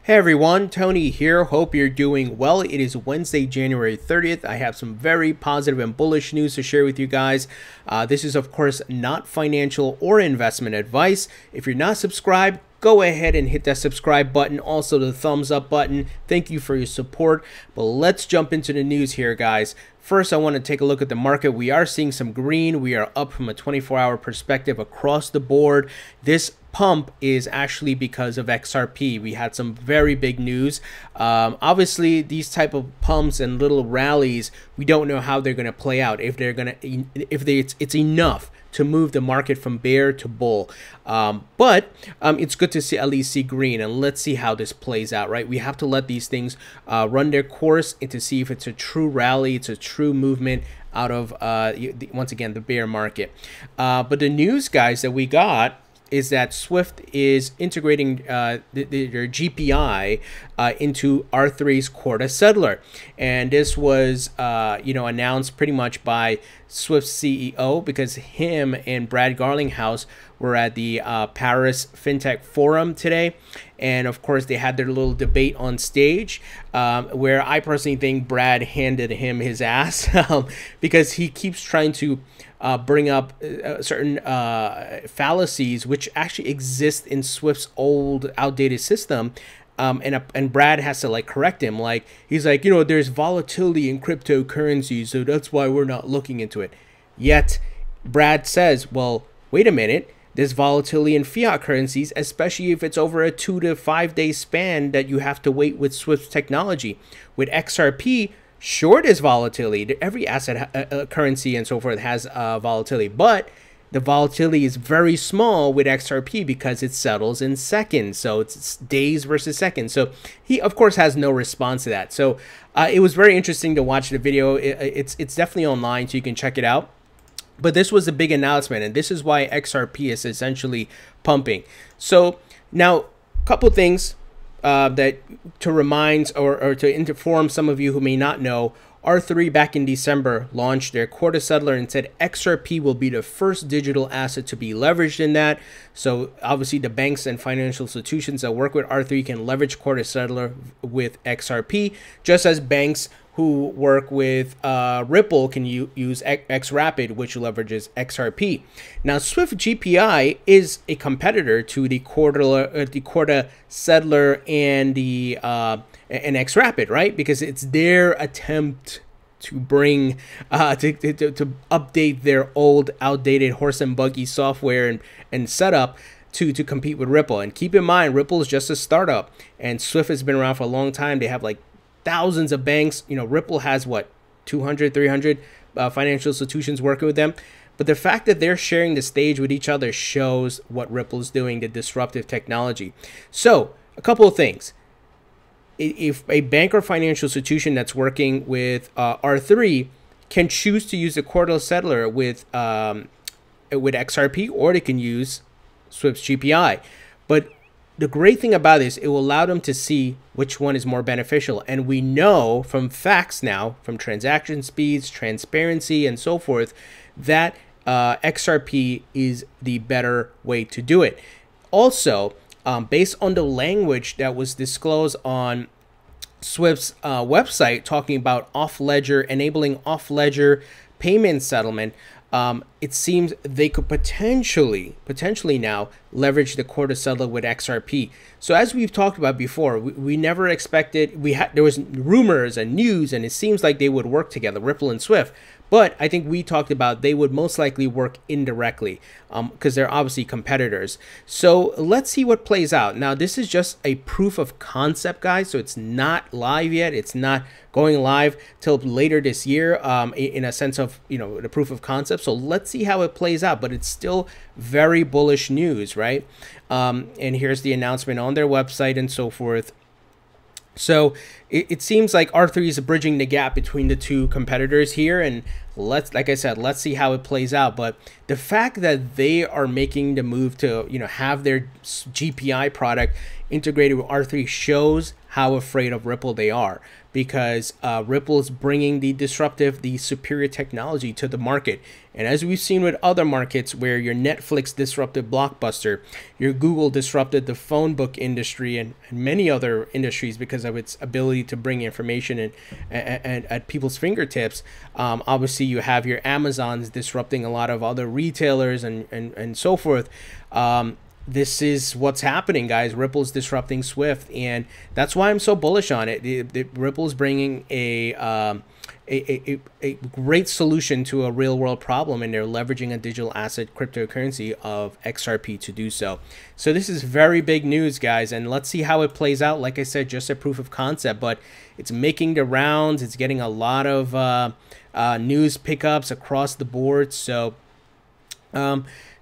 Hey everyone, Tony here. Hope you're doing well. It is Wednesday, January 30th. I have some very positive and bullish news to share with you guys. This is, of course, not financial or investment advice. If you're not subscribed, go ahead and hit that subscribe button. Also, the thumbs up button. Thank you for your support. But let's jump into the news here, guys. First, I want to take a look at the market. We are seeing some green. We are up from a 24-hour perspective across the board. This pump is actually because of XRP. We had some very big news. Obviously, these type of pumps and little rallies, we don't know how they're going to play out. If it's enough to move the market from bear to bull. But it's good to at least see green, and let's see how this plays out, right? We have to let these things run their course and to see if it's a true rally, it's a true movement out of, once again, the bear market. But the news, guys, that we got is that Swift is integrating their GPI into R3's Corda Settler, and this was announced pretty much by Swift's CEO, because him and Brad Garlinghouse were at the Paris Fintech Forum today, and of course they had their little debate on stage, where I personally think Brad handed him his ass because he keeps trying to bring up certain fallacies which actually exist in Swift's old outdated system, and Brad has to correct him. He's like, there's volatility in cryptocurrencies, so that's why we're not looking into it. Yet Brad says, well, wait a minute, there's volatility in fiat currencies, especially if it's over a 2 to 5 day span that you have to wait with Swift technology. With XRP, sure, there's volatility. Every asset currency and so forth has volatility, but the volatility is very small with XRP because it settles in seconds. So it's days versus seconds. So he, of course, has no response to that. So it was very interesting to watch the video. It's definitely online, so you can check it out. But this was a big announcement, and this is why XRP is essentially pumping. So now, a couple things that to remind or to inform some of you who may not know. R3 back in December launched their Corda Settler and said XRP will be the first digital asset to be leveraged in that. So obviously the banks and financial institutions that work with R3 can leverage Corda Settler with XRP, just as banks who work with Ripple can use XRapid, which leverages XRP. Now, Swift GPI is a competitor to the Corda Settler and the XRapid, right? Because it's their attempt to bring to update their old, outdated horse and buggy software and setup to compete with Ripple. And keep in mind, Ripple is just a startup, and Swift has been around for a long time. They have thousands of banks. Ripple has what, 200, 300 financial institutions working with them. But the fact that they're sharing the stage with each other shows what Ripple's doing, the disruptive technology. So a couple of things. If a bank or financial institution that's working with R3 can choose to use the Corda Settler with XRP, or they can use Swift's GPI. But the great thing about this, it will allow them to see which one is more beneficial. And we know from facts now, from transaction speeds, transparency, and so forth, that XRP is the better way to do it. Also, based on the language that was disclosed on Swift's website, talking about off-ledger, enabling off-ledger payment settlement, it seems they could potentially now leverage the Corda Settler with XRP. So as we've talked about before, we never expected, there was rumors and news, and it seems like they would work together, Ripple and Swift. But I think we talked about they would most likely work indirectly because they're obviously competitors. So let's see what plays out. Now, this is just a proof of concept, guys. So it's not live yet. It's not going live till later this year in a sense of, the proof of concept. So let's see how it plays out. But it's still very bullish news, right? And here's the announcement on their website and so forth. So it seems like R3 is bridging the gap between the two competitors here, and like I said, let's see how it plays out. But the fact that they are making the move to have their GPI product integrated with R3 shows how afraid of Ripple they are, because Ripple is bringing the disruptive, the superior technology to the market. And as we've seen with other markets where your Netflix disrupted Blockbuster, your Google disrupted the phone book industry and many other industries because of its ability to bring information and at people's fingertips. Obviously, you have your Amazons disrupting a lot of other retailers and so forth. This is what's happening, guys. Ripple's disrupting Swift, and that's why I'm so bullish on it. Ripple's bringing a great solution to a real world problem, and they're leveraging a digital asset cryptocurrency of XRP to do so. So this is very big news, guys, and let's see how it plays out. Like I said, just a proof of concept, but it's making the rounds. It's getting a lot of news pickups across the board. So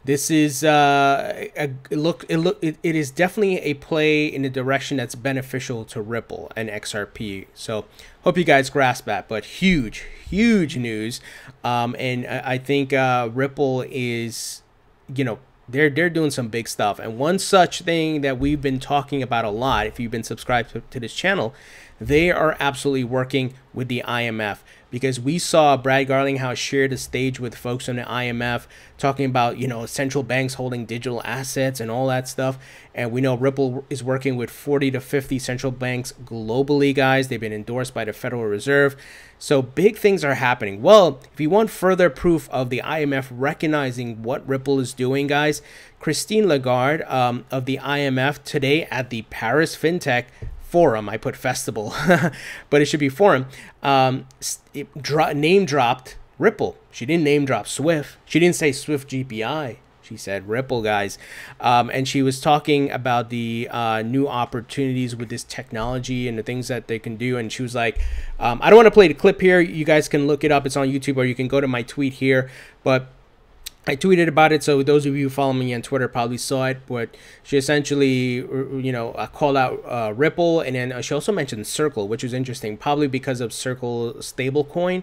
this is it is definitely a play in a direction that's beneficial to Ripple and XRP. So hope you guys grasp that. But huge news, and I think Ripple is, you know, they're doing some big stuff. And one such thing that we've been talking about a lot, if you've been subscribed to this channel, they are absolutely working with the IMF, because we saw Brad Garlinghouse share the stage with folks on the IMF talking about, you know, central banks holding digital assets and all that stuff. And we know Ripple is working with 40 to 50 central banks globally, guys. They've been endorsed by the Federal Reserve. So big things are happening. Well, if you want further proof of the IMF recognizing what Ripple is doing, guys, Christine Legarde of the IMF today at the Paris Fintech Forum, I put festival, but it should be forum, name dropped Ripple. She didn't name drop Swift. She didn't say Swift GPI. She said Ripple, guys. And she was talking about the new opportunities with this technology and the things that they can do. And she was like, I don't want to play the clip here. You guys can look it up. It's on YouTube, or you can go to my tweet here. But I tweeted about it, so those of you who follow me on Twitter probably saw it. But she essentially, you know, called out Ripple, and then she also mentioned Circle, which was interesting, probably because of Circle stablecoin.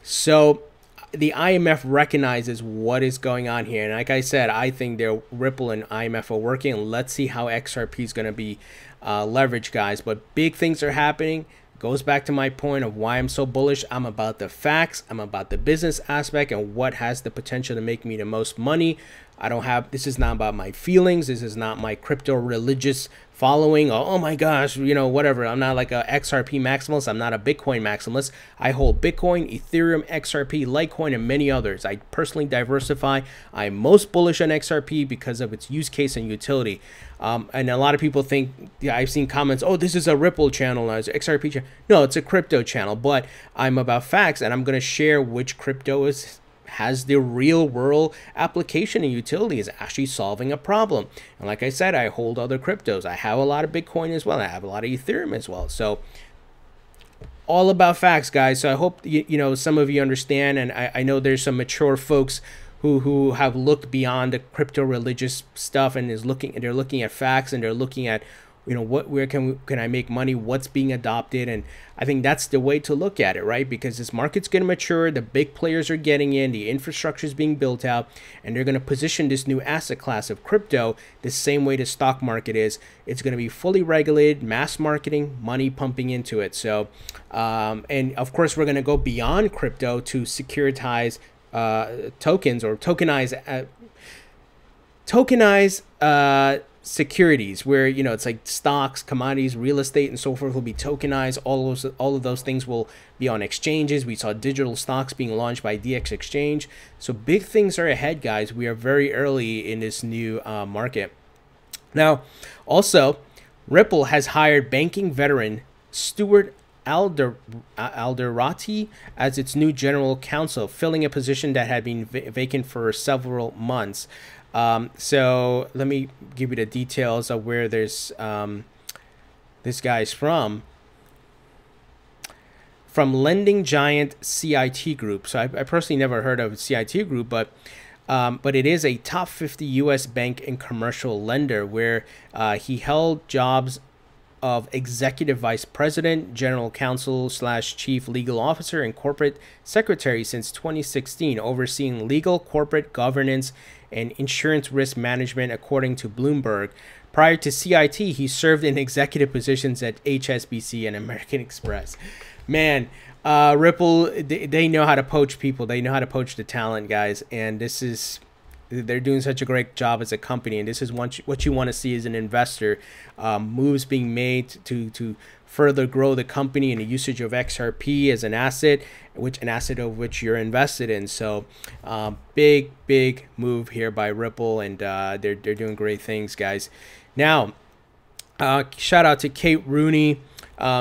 So the IMF recognizes what is going on here, and like I said, I think Ripple and IMF are working. And let's see how XRP is going to be leveraged, guys. But big things are happening. Goes back to my point of why I'm so bullish. I'm about the facts. I'm about the business aspect and what has the potential to make me the most money. This is not about my feelings. This is not my crypto religious following. Oh my gosh, you know, whatever. I'm not like a XRP maximalist. I'm not a Bitcoin maximalist. I hold Bitcoin, Ethereum, XRP, Litecoin, and many others. I personally diversify. I'm most bullish on XRP because of its use case and utility. And a lot of people think, yeah, I've seen comments, oh, this is a Ripple channel, it's an XRP channel. No, it's a crypto channel, but I'm about facts, and I'm going to share which crypto has the real world application and utility, is actually solving a problem. And like I said, I hold other cryptos. I have a lot of Bitcoin as well. I have a lot of Ethereum as well. So all about facts, guys. So I hope you know, some of you understand, and I know there's some mature folks who have looked beyond the crypto religious stuff and they're looking at facts, and they're looking at, you know, where can I make money, what's being adopted. And I think that's the way to look at it, right? Because this market's going to mature, the big players are getting in, the infrastructure is being built out, and they're going to position this new asset class of crypto the same way the stock market is. It's going to be fully regulated, mass marketing, money pumping into it. So and of course we're going to go beyond crypto to securitize tokens, or tokenize securities, where, you know, it's like stocks, commodities, real estate, and so forth will be tokenized. All of those things will be on exchanges. We saw digital stocks being launched by DX Exchange. So big things are ahead, guys. We are very early in this new market. Now, also, Ripple has hired banking veteran Stuart Alderoty as its new general counsel, filling a position that had been vacant for several months. So let me give you the details of where this guy's from lending giant CIT Group. So I personally never heard of CIT Group, but it is a top 50 U.S. bank and commercial lender, where he held jobs of executive vice president, general counsel / chief legal officer, and corporate secretary since 2016, overseeing legal, corporate governance, and insurance risk management, according to Bloomberg. Prior to CIT, he served in executive positions at HSBC and American Express. Man, Ripple, they know how to poach people. They know how to poach the talent, guys. And they're doing such a great job as a company. And this is what you want to see as an investor. Moves being made to further grow the company and the usage of XRP as an asset, an asset of which you're invested in. So big move here by Ripple, and they're doing great things, guys. Now, shout out to Kate Rooney.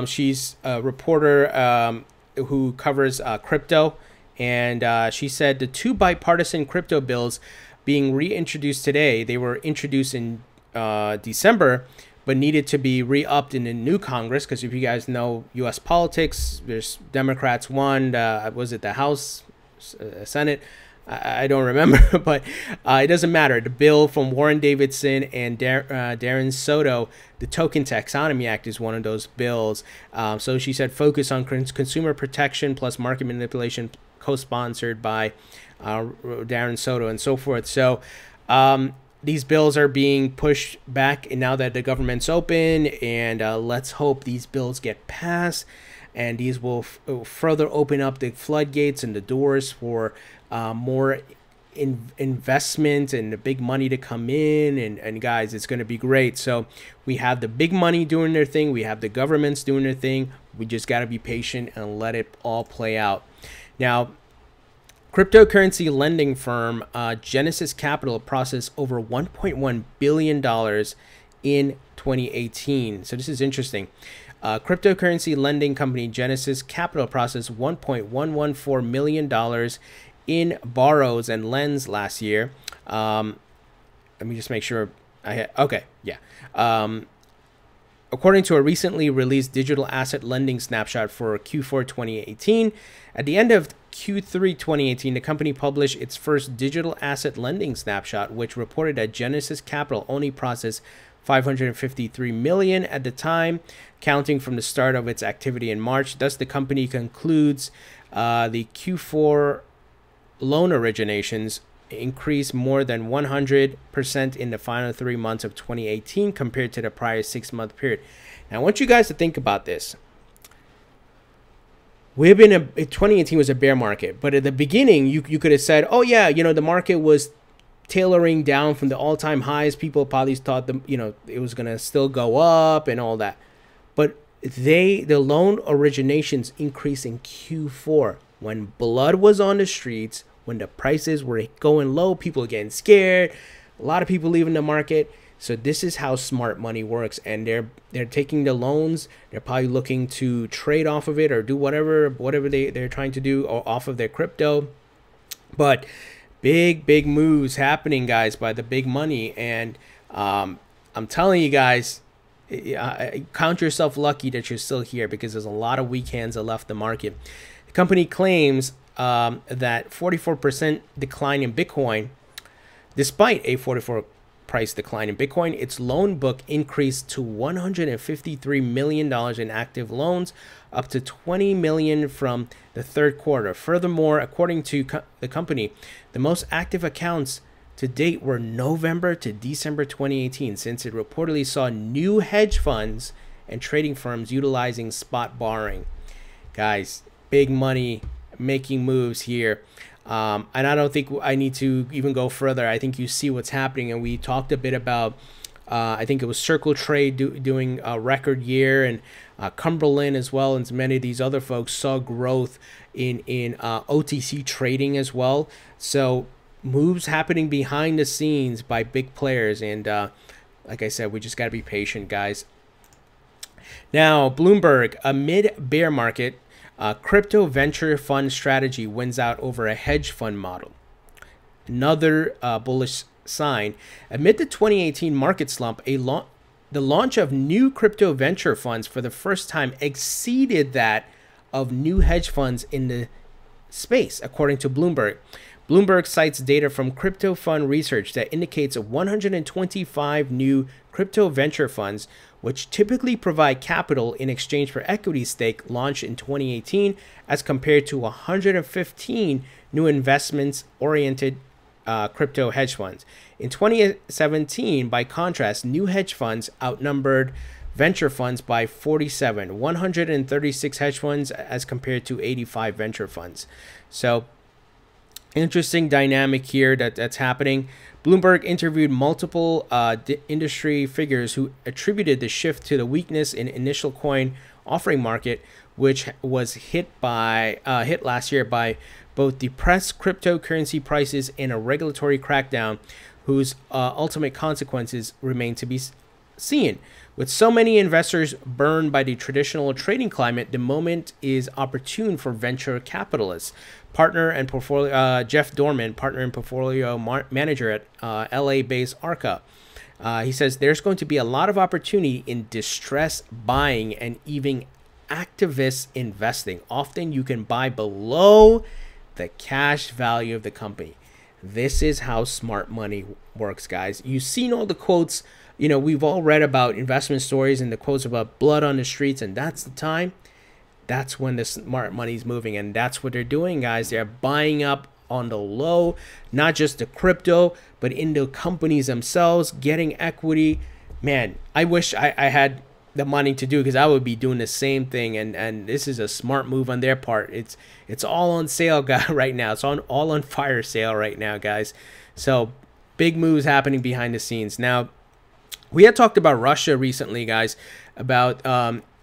She's a reporter who covers crypto, and she said the two bipartisan crypto bills being reintroduced today, they were introduced in December, but needed to be re-upped in the new Congress, because if you guys know U.S. politics, there's Democrats won, was it the House, Senate? I don't remember, but it doesn't matter. The bill from Warren Davidson and Darren Soto, the Token Taxonomy Act, is one of those bills. So she said focus on consumer protection plus market manipulation, co-sponsored by Darren Soto and so forth. So these bills are being pushed back, and now that the government's open, and let's hope these bills get passed, and these will further open up the floodgates and the doors for more investment and the big money to come in, and guys, it's going to be great. So we have the big money doing their thing, we have the governments doing their thing. We just got to be patient and let it all play out. Now, cryptocurrency lending firm Genesis Capital processed over $1.1 billion in 2018. So this is interesting. Cryptocurrency lending company Genesis Capital processed $1.114 million in borrows and lends last year. Let me just make sure I had, okay, yeah. According to a recently released digital asset lending snapshot for Q4 2018, at the end of Q3 2018, the company published its first digital asset lending snapshot, which reported that Genesis Capital only processed $553 million at the time, counting from the start of its activity in March. Thus, the company concludes the Q4 loan originations increased more than 100% in the final 3 months of 2018 compared to the prior 6-month period. Now, I want you guys to think about this. 2018 was a bear market, but at the beginning, you could have said, oh yeah, the market was tailoring down from the all-time highs. People probably thought it was gonna still go up and all that, but the loan originations increased in Q4 when blood was on the streets, when the prices were going low, people were getting scared, a lot of people leaving the market. So this is how smart money works, and they're taking the loans. They're probably looking to trade off of it or do whatever they're trying to do off of their crypto. But big moves happening, guys, by the big money, and I'm telling you guys, count yourself lucky that you're still here, because there's a lot of weak hands that left the market. The company claims that 44% decline in Bitcoin, despite a 44% price decline in Bitcoin, its loan book increased to $153 million in active loans, up to $20 million from the third quarter. Furthermore, according to the company, the most active accounts to date were November to December 2018, since it reportedly saw new hedge funds and trading firms utilizing spot borrowing. Guys, big money making moves here. And I don't think I need to even go further. I think you see what's happening, and we talked a bit about, I think it was Circle Trade doing a record year, and Cumberland as well, and many of these other folks saw growth in OTC trading as well. So moves happening behind the scenes by big players, and like I said, we just got to be patient, guys. Now, Bloomberg, amid bear market, crypto venture fund strategy wins out over a hedge fund model. Another bullish sign. Amid the 2018 market slump, the launch of new crypto venture funds for the first time exceeded that of new hedge funds in the space, according to Bloomberg. Bloomberg cites data from crypto fund research that indicates 125 new crypto venture funds, which typically provide capital in exchange for equity stake, launched in 2018, as compared to 115 new investments oriented crypto hedge funds. In 2017, by contrast, new hedge funds outnumbered venture funds by 47, 136 hedge funds as compared to 85 venture funds. So interesting dynamic here that's happening. Bloomberg interviewed multiple industry figures who attributed the shift to the weakness in initial coin offering market, which was hit last year by both depressed cryptocurrency prices and a regulatory crackdown, whose ultimate consequences remain to be seen. With so many investors burned by the traditional trading climate, the moment is opportune for venture capitalists. Partner and portfolio Jeff Dorman, partner and portfolio manager at LA-based Arca. He says there's going to be a lot of opportunity in distress buying and even activist investing. Often you can buy below the cash value of the company. This is how smart money works, guys. You've seen all the quotes. You know, we've all read about investment stories and the quotes about blood on the streets, and that's the time. That's when the smart money's moving, and that's what they're doing, guys. They're buying up on the low, not just the crypto, but in the companies themselves, getting equity. Man, I wish I had the money to do, because I would be doing the same thing, and this is a smart move on their part. It's all on sale, guys, right now. It's all on fire sale right now, guys. So big moves happening behind the scenes. Now, we had talked about Russia recently, guys, about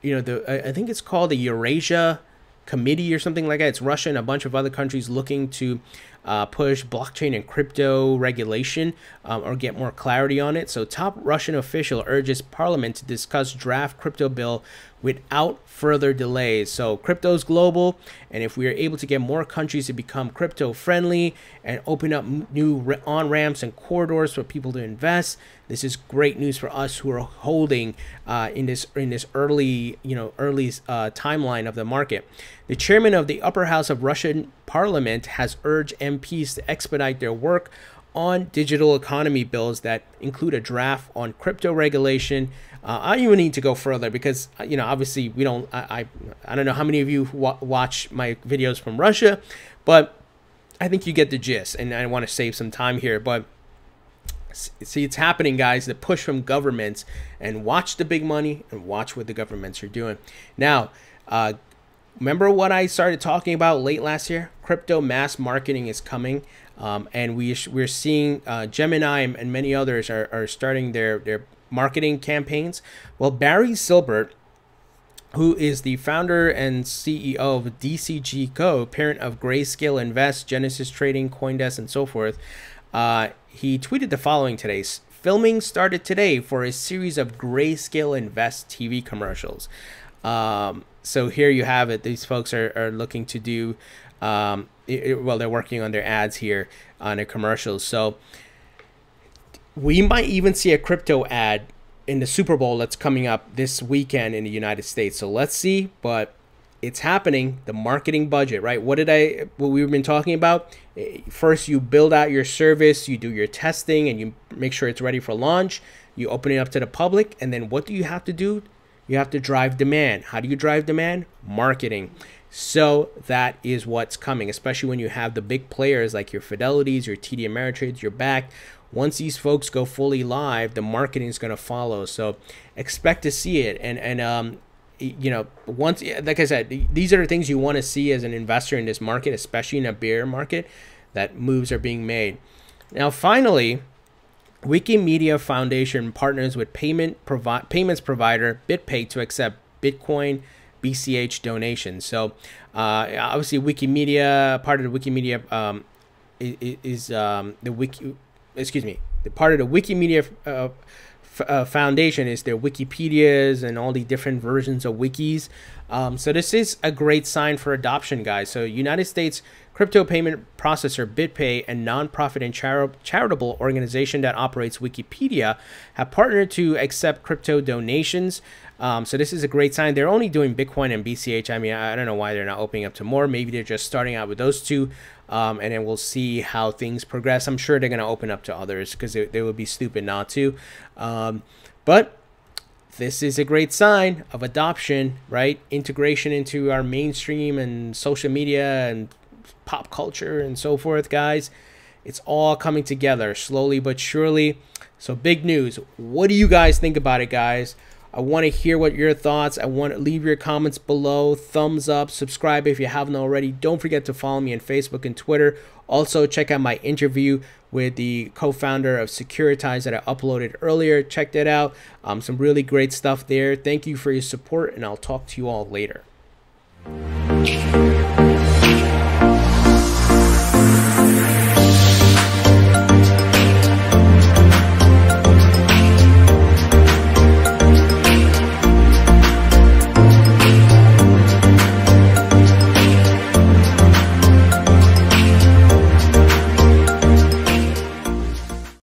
you know, I think it's called the Eurasia Committee or something like that. It's Russia and a bunch of other countries looking to push blockchain and crypto regulation or get more clarity on it. So top Russian official urges parliament to discuss draft crypto bill without further delays. So crypto's global, and if we are able to get more countries to become crypto friendly and open up new on-ramps and corridors for people to invest, this is great news for us who are holding in this early timeline of the market. The chairman of the upper house of Russian parliament has urged MPs to expedite their work on digital economy bills that include a draft on crypto regulation. I don't even need to go further because, you know, obviously we don't, I don't know how many of you watch my videos from Russia, but I think you get the gist, and I want to save some time here. But see, it's happening, guys, the push from governments, and watch the big money and watch what the governments are doing. Now, remember what I started talking about late last year? Crypto mass marketing is coming. And we're seeing Gemini and many others are starting their marketing campaigns. Well, Barry Silbert, who is the founder and CEO of DCG Co., parent of Grayscale Invest, Genesis Trading, CoinDesk, and so forth, he tweeted the following today. Filming started today for a series of Grayscale Invest TV commercials. So here you have it. These folks are looking to do, well, they're working on their ads here on their commercials. So we might even see a crypto ad in the Super Bowl that's coming up this weekend in the United States. So let's see, but it's happening. The marketing budget, right? What we've been talking about? First, you build out your service, you do your testing, and you make sure it's ready for launch. You open it up to the public, and then what do you have to do? You have to drive demand. How do you drive demand? Marketing. So that is what's coming, especially when you have the big players like your Fidelities, your TD Ameritrades, your back. Once these folks go fully live, the marketing is going to follow. So expect to see it. And you know, once, like I said, these are the things you want to see as an investor in this market, especially in a bear market, that moves are being made. Now, finally, Wikimedia Foundation partners with payments provider BitPay to accept Bitcoin BCH donations. So obviously Wikimedia, part of the Wikimedia part of the Wikimedia Foundation is their Wikipedias and all the different versions of wikis. So this is a great sign for adoption, guys. So United States crypto payment processor BitPay and nonprofit and charitable organization that operates Wikipedia have partnered to accept crypto donations. So this is a great sign. They're only doing Bitcoin and BCH. I mean, I don't know why they're not opening up to more. Maybe they're just starting out with those two, and then we'll see how things progress. I'm sure they're going to open up to others because they would be stupid not to. But this is a great sign of adoption, right? Integration into our mainstream and social media and pop culture and so forth, guys. It's all coming together slowly but surely. So big news. What do you guys think about it, guys? I want to hear what your thoughts. I want to leave your comments below. Thumbs up, subscribe if you haven't already. Don't forget to follow me on Facebook and Twitter. Also, check out my interview with the co-founder of Securitize that I uploaded earlier. Check that out. Some really great stuff there. Thank you for your support, and I'll talk to you all later.